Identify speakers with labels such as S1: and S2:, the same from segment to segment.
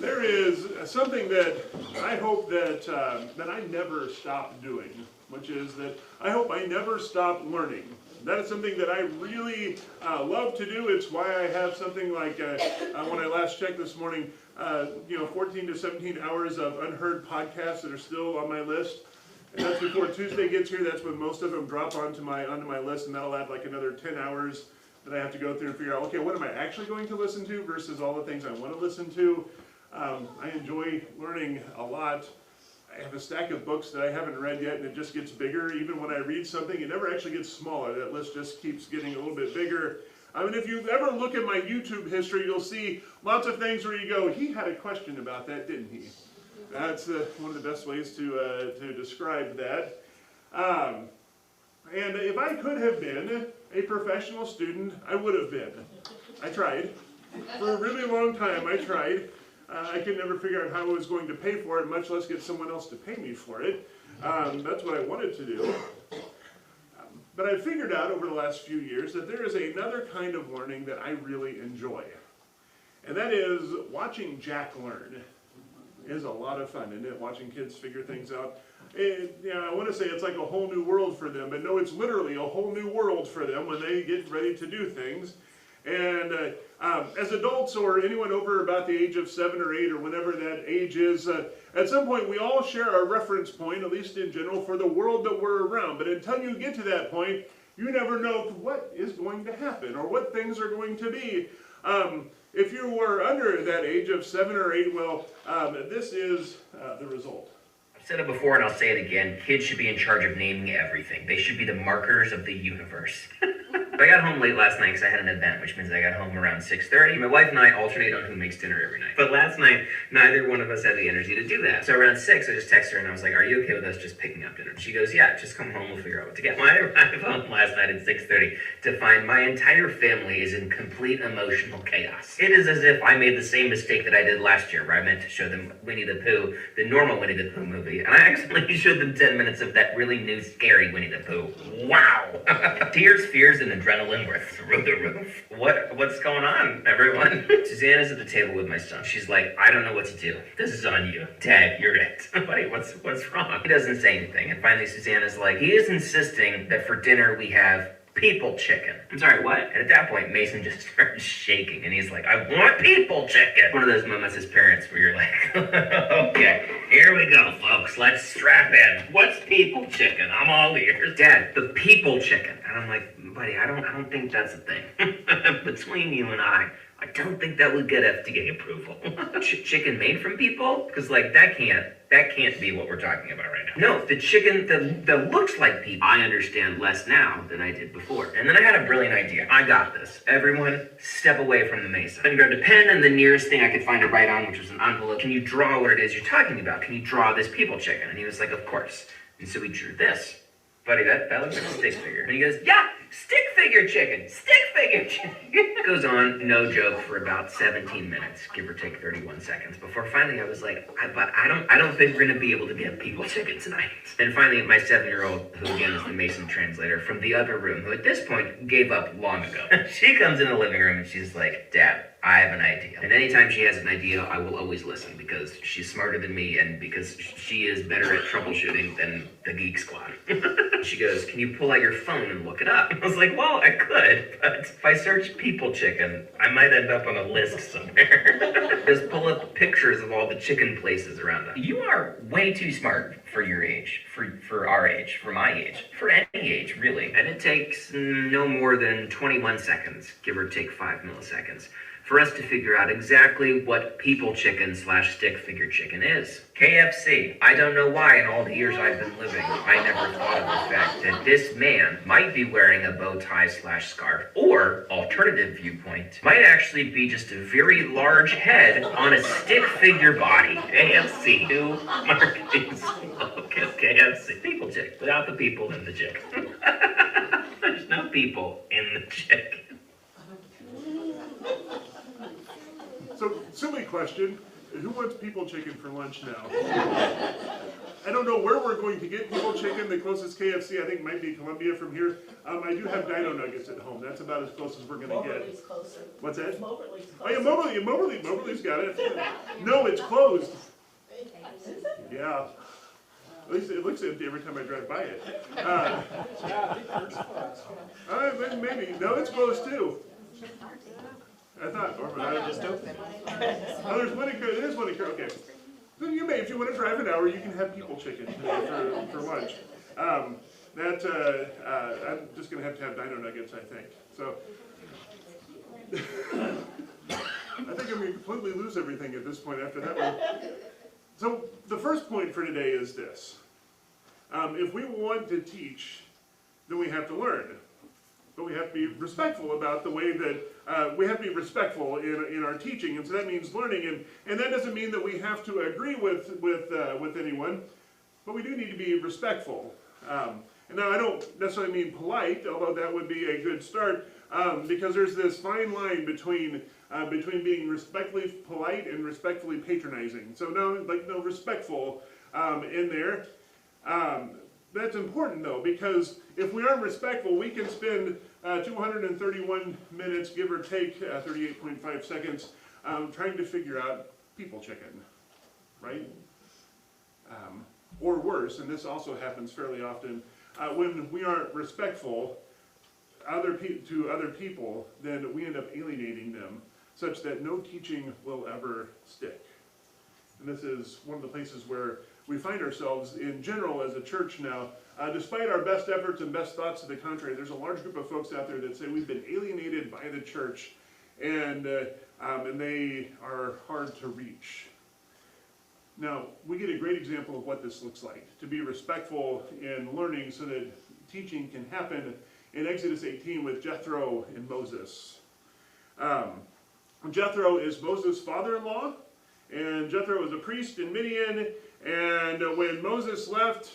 S1: There is something that I hope that I never stop doing, which is that I hope I never stop learning. That is something that I really love to do. It's why I have something like, when I last checked this morning, 14 to 17 hours of unheard podcasts that are still on my list. And that's before Tuesday gets here. That's when most of them drop onto my list, and that'll add like another 10 hours that I have to go through and figure out, okay, what am I actually going to listen to versus all the things I want to listen to. I enjoy learning a lot. I have a stack of books that I haven't read yet, and it just gets bigger. Even when I read something, it never actually gets smaller. That list just keeps getting a little bit bigger. I mean, if you ever look at my YouTube history, you'll see lots of things where you go, he had a question about that, didn't he? That's one of the best ways to describe that. And if I could have been a professional student, I would have been. I tried. For a really long time, I tried. I could never figure out how I was going to pay for it, much less get someone else to pay me for it. That's what I wanted to do. But I figured out over the last few years that there is another kind of learning that I really enjoy. And that is watching Jack learn. It is a lot of fun, isn't it? Watching kids figure things out. I want to say it's like a whole new world for them, but no, it's literally a whole new world for them when they get ready to do things. And as adults or anyone over about the age of 7 or 8 or whatever that age is, at some point we all share a reference point, at least in general, for the world that we're around. But until you get to that point, you never know what is going to happen or what things are going to be. If you were under that age of 7 or 8, well, this is the result.
S2: I've said it before and I'll say it again. Kids should be in charge of naming everything. They should be the markers of the universe. I got home late last night because I had an event, which means I got home around 6:30. My wife and I alternate on who makes dinner every night. But last night, neither one of us had the energy to do that. So around 6, I just texted her and I was like, are you okay with us just picking up dinner? She goes, yeah, just come home, we'll figure out what to get. Well, I arrived home last night at 6:30 to find my entire family is in complete emotional chaos. It is as if I made the same mistake that I did last year, where I meant to show them Winnie the Pooh, the normal Winnie the Pooh movie, and I accidentally showed them 10 minutes of that really new, scary Winnie the Pooh. Wow! Tears, fears, and adrenaline were through the roof. What's going on, everyone? Susanna's at the table with my son. She's like, I don't know what to do. This is on you. Dad, you're it. Buddy, what's wrong? He doesn't say anything. And finally Susanna's like, he is insisting that for dinner we have people chicken. I'm sorry, what? And at that point, Mason just started shaking, and he's like, I want people chicken. One of those moments as parents where you're like, okay, here we go, folks. Let's strap in. What's people chicken? I'm all ears. Dad, the people chicken. And I'm like, buddy, I don't think that's a thing. Between you and I don't think that would get FDA approval. Chicken made from people? Because that can't be what we're talking about right now. No, the chicken that looks like people. I understand less now than I did before. And then I had a brilliant idea. I got this. Everyone, step away from the mesa. I grabbed a pen and the nearest thing I could find to write on, which was an envelope. Can you draw what it is you're talking about? Can you draw this people chicken? And he was like, of course. And so we drew this. Buddy, that looks like a stick figure. And he goes, yeah, stick figure chicken, stick figure chicken. It goes on, no joke, for about 17 minutes, give or take 31 seconds, before finally I was like, I don't think we're gonna be able to get people chicken tonight. And finally, my 7-year-old, who again is the Mason translator from the other room, who at this point gave up long ago, she comes in the living room and she's like, Dad, I have an idea. And anytime she has an idea, I will always listen, because she's smarter than me and because she is better at troubleshooting than the Geek Squad. She goes, can you pull out your phone and look it up? I was like, well, I could, but if I search people chicken, I might end up on a list somewhere. Just pull up pictures of all the chicken places around us. You are way too smart for your age, for our age, for my age, for any age, really. And it takes no more than 21 seconds, give or take 5 milliseconds, for us to figure out exactly what people chicken / stick figure chicken is. KFC. I don't know why in all the years I've been living, I never thought of the fact that this man might be wearing a bow tie / scarf, or, alternative viewpoint, might actually be just a very large head on a stick figure body. KFC. New marketing slogan. KFC. People chick. Without the people in the chick. There's no people in the chick.
S1: So, silly question. Who wants people chicken for lunch now? I don't know where we're going to get people chicken. The closest KFC I think might be Columbia from here. I do have dino nuggets at home. That's about as close as we're going to get.
S3: Moberly's closer.
S1: What's that?
S3: Moberly's
S1: Oh yeah,
S3: closer.
S1: Moberly's got it. No, it's closed.
S3: Is it?
S1: Yeah. At least it looks empty every time I drive by it. Maybe. No, it's closed too. I thought, or I just opened. Oh, there's one in there's one in okay. Then you may, if you want to drive an hour, you can have people chicken for lunch. I'm just going to have dino nuggets, I think. So, I think I'm going to completely lose everything at this point after that one. So, the first point for today is this. If we want to teach, then we have to learn. But we have to be respectful about the way that, we have to be respectful in our teaching, and so that means learning, and that doesn't mean that we have to agree with anyone, but we do need to be respectful. And now I don't necessarily mean polite, although that would be a good start, because there's this fine line between being respectfully polite and respectfully patronizing. So no respectful in there. That's important though, because if we aren't respectful, we can spend 231 minutes, give or take 38.5 seconds, trying to figure out people chicken, right? Or worse, and this also happens fairly often, when we aren't respectful to other people, then we end up alienating them, such that no teaching will ever stick. And this is one of the places where we find ourselves in general as a church now. Despite our best efforts and best thoughts to the contrary, there's a large group of folks out there that say we've been alienated by the church, and they are hard to reach. Now, we get a great example of what this looks like, to be respectful in learning so that teaching can happen in Exodus 18 with Jethro and Moses. Jethro is Moses' father-in-law, and Jethro was a priest in Midian, and when Moses left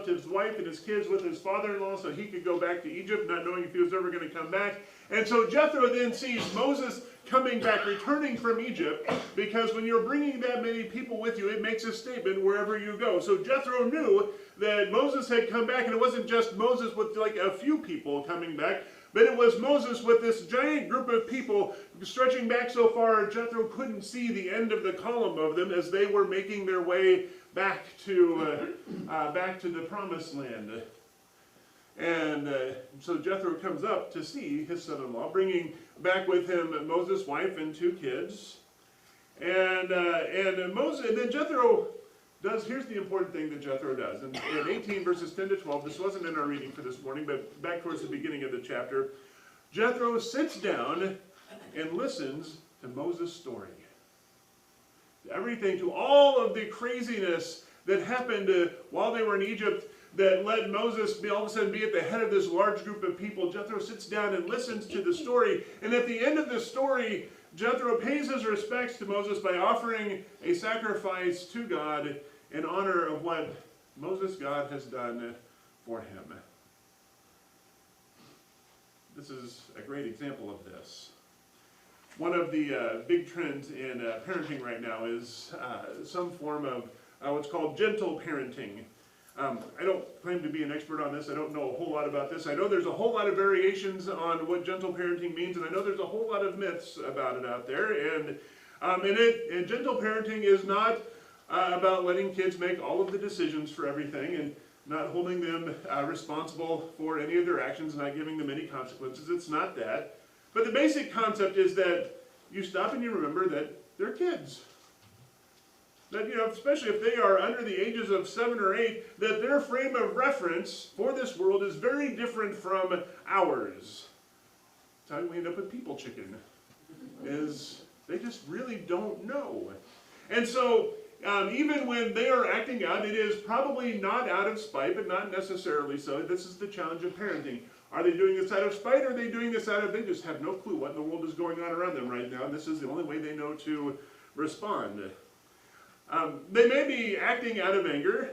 S1: his wife and his kids with his father-in-law so he could go back to Egypt, not knowing if he was ever going to come back. And so Jethro then sees Moses coming back, returning from Egypt, because when you're bringing that many people with you, it makes a statement wherever you go. So Jethro knew that Moses had come back, and it wasn't just Moses with like a few people coming back, but it was Moses with this giant group of people stretching back so far Jethro couldn't see the end of the column of them as they were making their way back to the promised land. And so Jethro comes up to see his son-in-law, bringing back with him Moses' wife and 2 kids. And then Jethro does, here's the important thing that Jethro does. In 18 verses 10 to 12, this wasn't in our reading for this morning, but back towards the beginning of the chapter, Jethro sits down and listens to Moses' story. Everything, to all of the craziness that happened while they were in Egypt that led Moses all of a sudden be at the head of this large group of people. Jethro sits down and listens to the story, and at the end of the story, Jethro pays his respects to Moses by offering a sacrifice to God in honor of what Moses God has done for him. This is a great example of this. One of the big trends in parenting right now is some form of what's called gentle parenting. I don't claim to be an expert on this. I don't know a whole lot about this. I know there's a whole lot of variations on what gentle parenting means, and I know there's a whole lot of myths about it out there. And gentle parenting is not about letting kids make all of the decisions for everything and not holding them responsible for any of their actions, not giving them any consequences. It's not that. But the basic concept is that you stop and you remember that they're kids. That, especially if they are under the ages of 7 or 8, that their frame of reference for this world is very different from ours. That's how we end up with people chicken, is they just really don't know. And so, even when they are acting out, it is probably not out of spite, but not necessarily so. This is the challenge of parenting. Are they doing this out of spite, or are they doing this out of, they just have no clue what in the world is going on around them right now, and this is the only way they know to respond. They may be acting out of anger.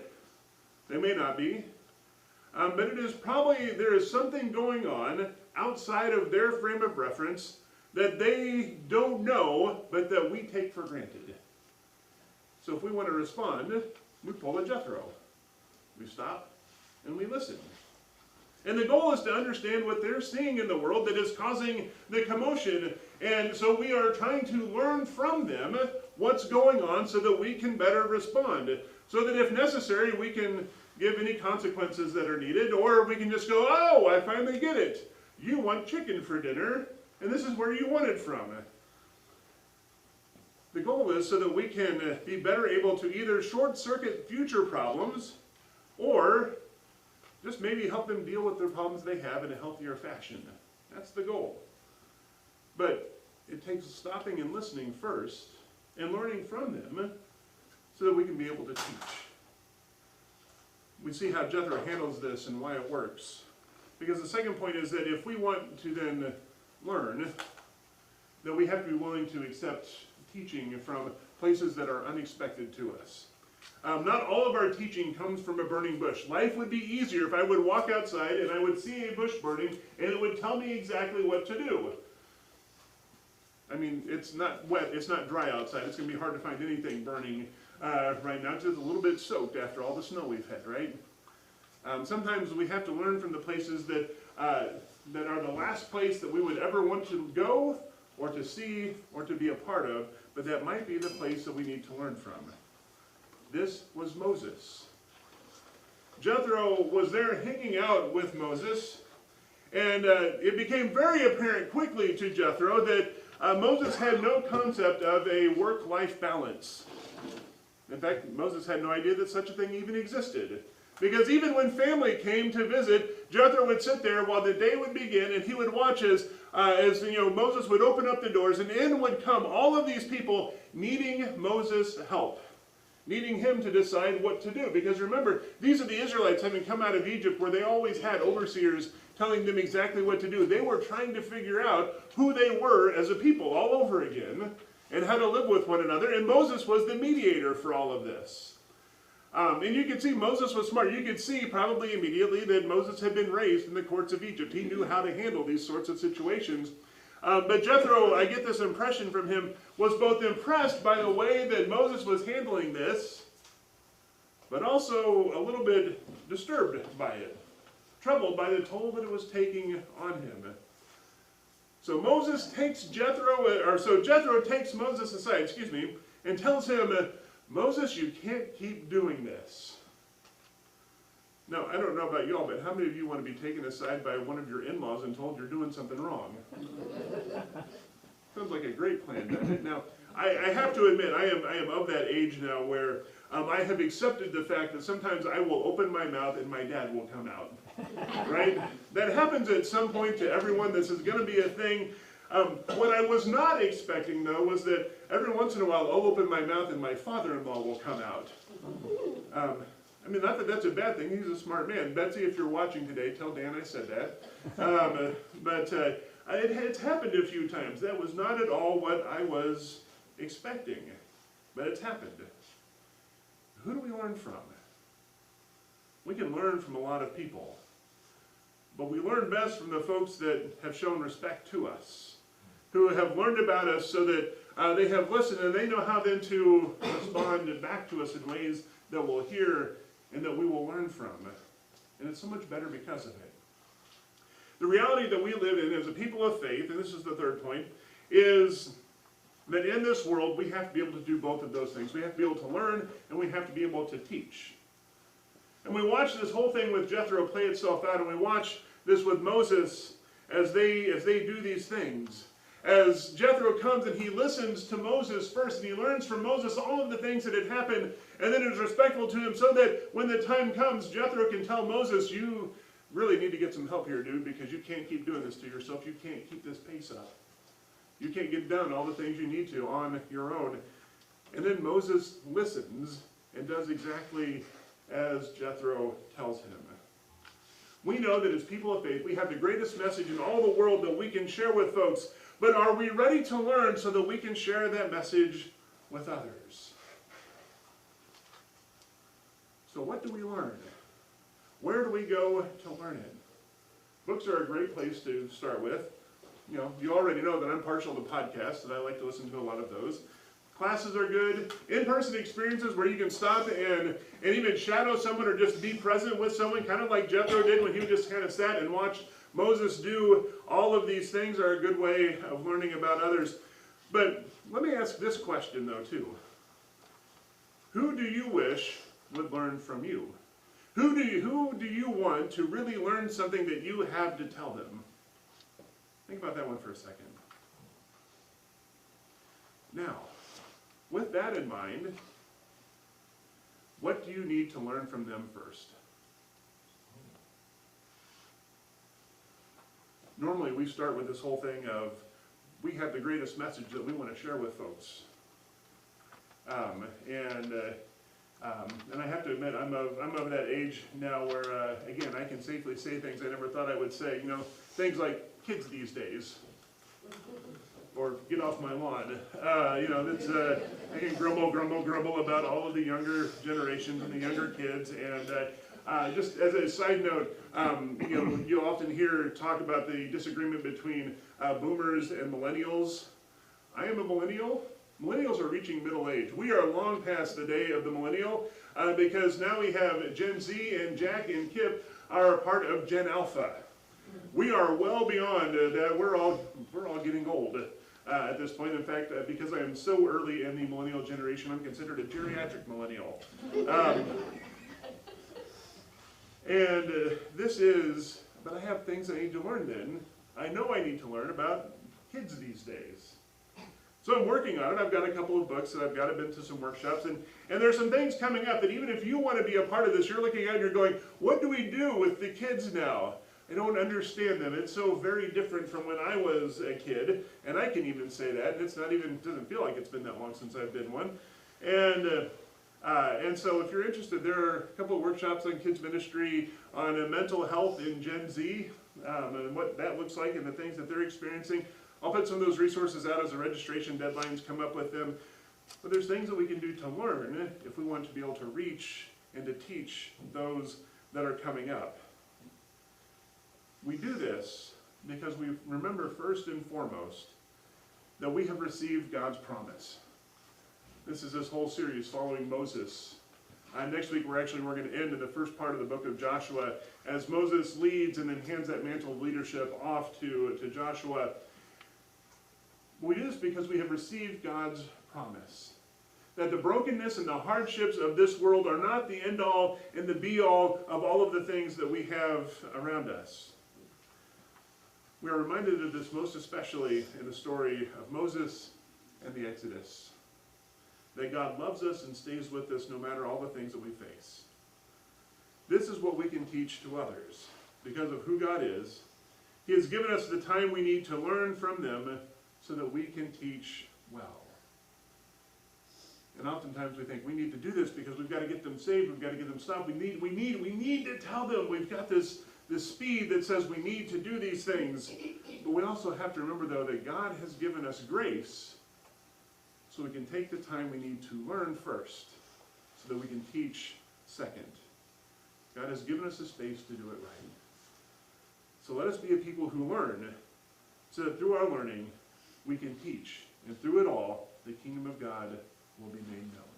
S1: They may not be. But it is probably, there is something going on outside of their frame of reference that they don't know, but that we take for granted. So if we want to respond, we pull a Jethro. We stop and we listen. And the goal is to understand what they're seeing in the world that is causing the commotion. And so we are trying to learn from them what's going on so that we can better respond. So that if necessary, we can give any consequences that are needed, or we can just go, oh, I finally get it. You want chicken for dinner, and this is where you want it from. The goal is so that we can be better able to either short-circuit future problems, or just maybe help them deal with their problems they have in a healthier fashion. That's the goal. But it takes stopping and listening first, and learning from them, so that we can be able to teach. We see how Jethro handles this and why it works. Because the second point is that if we want to then learn, that we have to be willing to accept teaching from places that are unexpected to us. Not all of our teaching comes from a burning bush. Life would be easier if I would walk outside and I would see a bush burning and it would tell me exactly what to do. I mean, it's not wet, it's not dry outside. It's going to be hard to find anything burning right now. It's just a little bit soaked after all the snow we've had, right? Sometimes we have to learn from the places that are the last place that we would ever want to go or to see or to be a part of, but that might be the place that we need to learn from. This was Moses. Jethro was there hanging out with Moses, and it became very apparent quickly to Jethro that Moses had no concept of a work-life balance. In fact, Moses had no idea that such a thing even existed. Because even when family came to visit, Jethro would sit there while the day would begin, and he would watch as Moses would open up the doors, and in would come all of these people needing Moses' help, needing him to decide what to do. Because remember, these are the Israelites having come out of Egypt, where they always had overseers telling them exactly what to do. They were trying to figure out who they were as a people all over again, and how to live with one another, and Moses was the mediator for all of this. And you can see Moses was smart. You could see probably immediately that Moses had been raised in the courts of Egypt. He knew how to handle these sorts of situations. But Jethro, I get this impression from him, was both impressed by the way that Moses was handling this, but also a little bit disturbed by it, troubled by the toll that it was taking on him. So Jethro takes Moses aside, and tells him, Moses, you can't keep doing this. Now, I don't know about y'all, but how many of you want to be taken aside by one of your in-laws and told you're doing something wrong? Sounds like a great plan, doesn't it? Now, I have to admit, I am of that age now where I have accepted the fact that sometimes I will open my mouth and my dad will come out. Right? That happens at some point to everyone. This is going to be a thing. What I was not expecting, though, was that every once in a while I'll open my mouth and my father-in-law will come out. I mean, not that that's a bad thing. He's a smart man. Betsy, if you're watching today, tell Dan I said that. It's happened a few times. That was not at all what I was expecting, but it's happened. Who do we learn from? We can learn from a lot of people, but we learn best from the folks that have shown respect to us, who have learned about us so that they have listened and they know how then to respond back to us in ways that we'll hear and that we will learn from. And it's so much better because of it. The reality that we live in as a people of faith, and this is the third point, is that in this world we have to be able to do both of those things. We have to be able to learn and we have to be able to teach. And we watch this whole thing with Jethro play itself out, and we watch this with Moses as they do these things. As Jethro comes and he listens to Moses first, and he learns from Moses all of the things that had happened, and then is respectful to him so that when the time comes, Jethro can tell Moses, you really need to get some help here, dude, because you can't keep doing this to yourself. You can't keep this pace up. You can't get done all the things you need to on your own. And then Moses listens and does exactly as Jethro tells him. We know that as people of faith, we have the greatest message in all the world that we can share with folks. But are we ready to learn so that we can share that message with others? So what do we learn? Where do we go to learn it? Books are a great place to start with. You already know that I'm partial to podcasts, and I like to listen to a lot of those. classes are good. In-person experiences where you can stop and even shadow someone or just be present with someone, kind of like Jethro did when he just kind of sat and watched Moses do all of these things, are a good way of learning about others. But let me ask this question, though, too. Who do you wish would learn from you? Who do you want to really learn something that you have to tell them? Think about that one for a second. Now, with that in mind, what do you need to learn from them first? Normally, we start with this whole thing of, we have the greatest message that we want to share with folks. And I have to admit, I'm of that age now where, again, I can safely say things I never thought I would say. You know, things like kids these days, or get off my lawn. You know, that's, I can grumble about all of the younger generations and the younger kids. And just as a side note, you know, you'll often hear talk about the disagreement between boomers and millennials. I am a millennial. Millennials are reaching middle age. We are long past the day of the millennial because now we have Gen Z, and Jack and Kip are part of Gen Alpha. We are well beyond that. We're all getting old at this point. In fact, because I am so early in the millennial generation, I'm considered a geriatric millennial. But I have things I need to learn then. I know I need to learn about kids these days. So I'm working on it. I've got a couple of books that I've got. I've been to some workshops, and there's some things coming up that even if you want to be a part of this, you're looking at it and you're going, what do we do with the kids now? I don't understand them. It's so very different from when I was a kid, and I can even say that, and doesn't feel like it's been that long since I've been one. And so if you're interested, there are a couple of workshops on kids ministry, on mental health in Gen Z, and what that looks like and the things that they're experiencing. I'll put some of those resources out as the registration deadlines come up with them. But there's things that we can do to learn if we want to be able to reach and to teach those that are coming up. We do this because we remember first and foremost that we have received God's promise. This is this whole series following Moses. Next week we're going to end in the first part of the book of Joshua as Moses leads and then hands that mantle of leadership off to Joshua. We do this because we have received God's promise. That the brokenness and the hardships of this world are not the end-all and the be-all of all of the things that we have around us. We are reminded of this most especially in the story of Moses and the Exodus. That God loves us and stays with us no matter all the things that we face. This is what we can teach to others because of who God is. He has given us the time we need to learn from them so that we can teach well. And oftentimes we think we need to do this because we've got to get them saved, we've got to get them stopped. We need to tell them. We've got this speed that says we need to do these things. But we also have to remember, though, that God has given us grace so we can take the time we need to learn first so that we can teach second. God has given us a space to do it right. So let us be a people who learn so that through our learning we can teach. And through it all, the kingdom of God will be made known.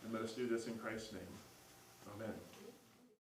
S1: And let us do this in Christ's name. Amen.